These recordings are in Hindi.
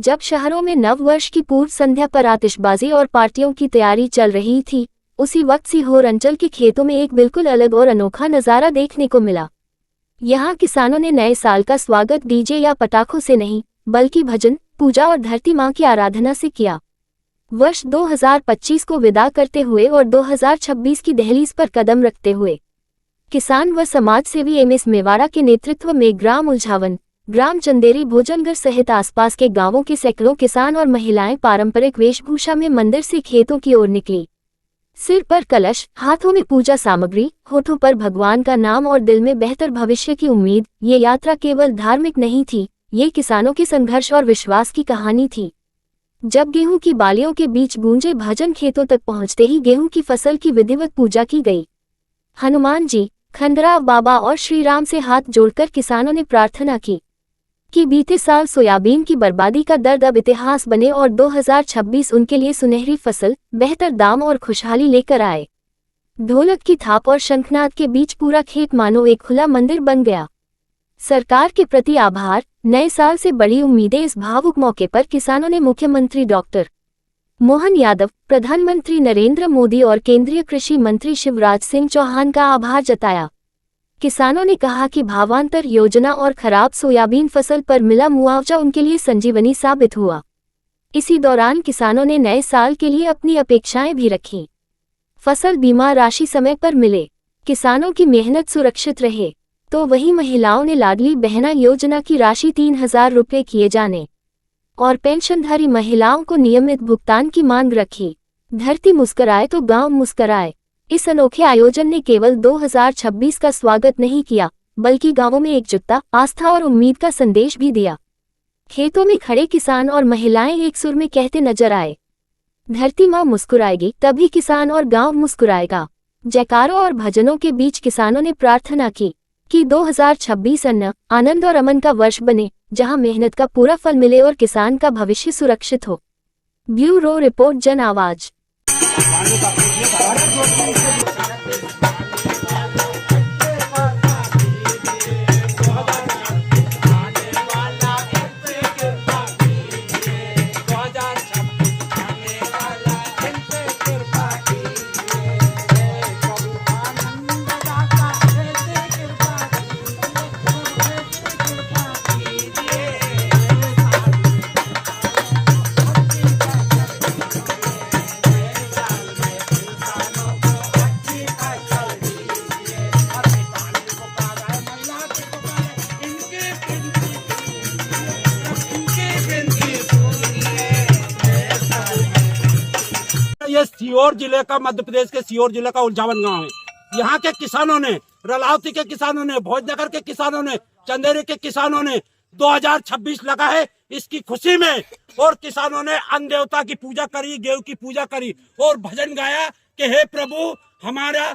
जब शहरों में नव वर्ष की पूर्व संध्या पर आतिशबाजी और पार्टियों की तैयारी चल रही थी, उसी वक्त सीहोर अंचल के खेतों में एक बिल्कुल अलग और अनोखा नजारा देखने को मिला। यहाँ किसानों ने नए साल का स्वागत डीजे या पटाखों से नहीं, बल्कि भजन, पूजा और धरती माँ की आराधना से किया। वर्ष 2025 को विदा करते हुए और 2026 की दहलीज पर कदम रखते हुए किसान व समाज सेवी एमएस मेवाड़ा के नेतृत्व में ग्राम उलझावन, ग्राम चंदेरी, भोजनगर सहित आसपास के गांवों के सैकड़ों किसान और महिलाएं पारंपरिक वेशभूषा में मंदिर से खेतों की ओर निकली। सिर पर कलश, हाथों में पूजा सामग्री, होठों पर भगवान का नाम और दिल में बेहतर भविष्य की उम्मीद। ये यात्रा केवल धार्मिक नहीं थी, ये किसानों के संघर्ष और विश्वास की कहानी थी। जब गेहूं की बालियों के बीच गूंजे भजन खेतों तक पहुंचते ही गेहूं की फसल की विधिवत पूजा की गई। हनुमान जी, खंडराव बाबा और श्री राम से हाथ जोड़कर किसानों ने प्रार्थना की कि बीते साल सोयाबीन की बर्बादी का दर्द अब इतिहास बने और 2026 उनके लिए सुनहरी फसल, बेहतर दाम और खुशहाली लेकर आए। ढोलक की थाप और शंखनाद के बीच पूरा खेत मानो एक खुला मंदिर बन गया। सरकार के प्रति आभार, नए साल से बड़ी उम्मीदें। इस भावुक मौके पर किसानों ने मुख्यमंत्री डॉक्टर मोहन यादव, प्रधानमंत्री नरेंद्र मोदी और केंद्रीय कृषि मंत्री शिवराज सिंह चौहान का आभार जताया। किसानों ने कहा कि भावांतर योजना और खराब सोयाबीन फसल पर मिला मुआवजा उनके लिए संजीवनी साबित हुआ। इसी दौरान किसानों ने नए साल के लिए अपनी अपेक्षाएं भी रखीं। फसल बीमा राशि समय पर मिले, किसानों की मेहनत सुरक्षित रहे, तो वहीं महिलाओं ने लाडली बहना योजना की राशि 3000 रुपये किए जाने और पेंशनधारी महिलाओं को नियमित भुगतान की मांग रखी। धरती मुस्कराए तो गांव मुस्कराए। इस अनोखे आयोजन ने केवल 2026 का स्वागत नहीं किया, बल्कि गांवों में एकजुटता, आस्था और उम्मीद का संदेश भी दिया। खेतों में खड़े किसान और महिलाएं एक सुर में कहते नजर आए, धरती माँ मुस्कुराएगी तभी किसान और गांव मुस्कुराएगा। जयकारों और भजनों के बीच किसानों ने प्रार्थना की कि 2026 अन्न, आनंद और अमन का वर्ष बने, जहां मेहनत का पूरा फल मिले और किसान का भविष्य सुरक्षित हो। ब्यूरो रिपोर्ट, जन आवाज। ये सीहोर जिले का, मध्य प्रदेश के सीहोर जिले का उलझावन गांव है। यहाँ के किसानों ने, रलावती के किसानों ने, भोजनगर के किसानों ने, चंदेरी के किसानों ने 2026 लगा है इसकी खुशी में, और किसानों ने अन्न देवता की पूजा करी, गेहूं की पूजा करी और भजन गाया कि हे प्रभु, हमारा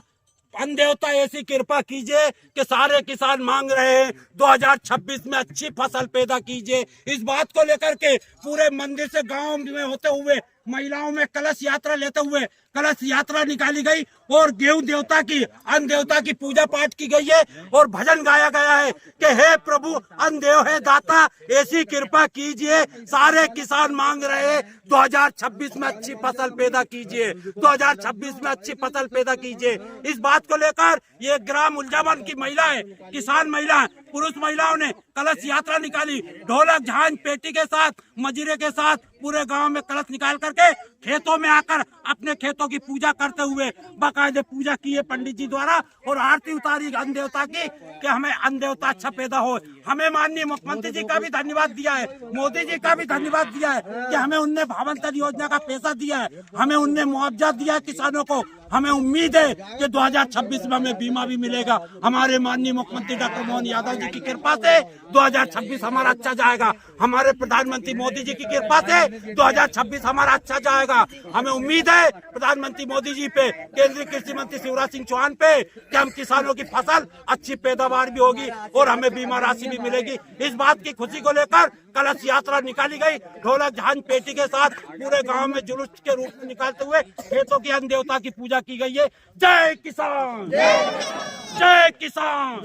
अन्न देवता ऐसी कृपा कीजिए कि सारे किसान मांग रहे हैं 2026 में अच्छी फसल पैदा कीजिए। इस बात को लेकर के पूरे मंदिर से गांव में होते हुए महिलाओं में कलश यात्रा लेते हुए कलश यात्रा निकाली गई और गेहूं देवता की, अन्न देवता की पूजा पाठ की गई है और भजन गाया गया है कि हे प्रभु, अन्न देव है दाता, ऐसी कृपा कीजिए, सारे किसान मांग रहे हैं 2026 में अच्छी फसल पैदा कीजिए, 2026 में अच्छी फसल पैदा कीजिए। इस बात को लेकर ये ग्राम उलझावन की महिलाएं, किसान महिलाएं, पुरुष महिलाओं ने कलश यात्रा निकाली, ढोलक, झांझ, पेटी के साथ, मजीरे के साथ पूरे गांव में कलश निकाल करके खेतों में आकर अपने खेतों की पूजा करते हुए बाकायदे पूजा की है पंडित जी द्वारा और आरती उतारी अन्न देवता की कि हमें अन्न देवता अच्छा पैदा हो। हमें माननीय मुख्यमंत्री जी का भी धन्यवाद दिया है, मोदी जी का भी धन्यवाद दिया है कि हमें उनने भावांतर योजना का पैसा दिया है, हमें उनने मुआवजा दिया है किसानों को। हमें उम्मीद है कि 2026 में हमें बीमा भी मिलेगा। हमारे माननीय मुख्यमंत्री डॉक्टर मोहन यादव जी की कृपा से 2026 हमारा अच्छा जाएगा। हमारे प्रधानमंत्री मोदी जी की कृपा से 2026 हमारा अच्छा जाएगा। हमें उम्मीद है प्रधानमंत्री मोदी जी पे, केंद्रीय कृषि मंत्री शिवराज सिंह चौहान पे कि हम किसानों की फसल अच्छी पैदावार भी होगी और हमें बीमा राशि भी मिलेगी। इस बात की खुशी को लेकर कलश यात्रा निकाली गई, ढोलक, झांझ, पेटी के साथ पूरे गांव में जुलूस के रूप में निकालते हुए खेतों की अन्न देवता की पूजा की गई है। जय किसान, जय किसान।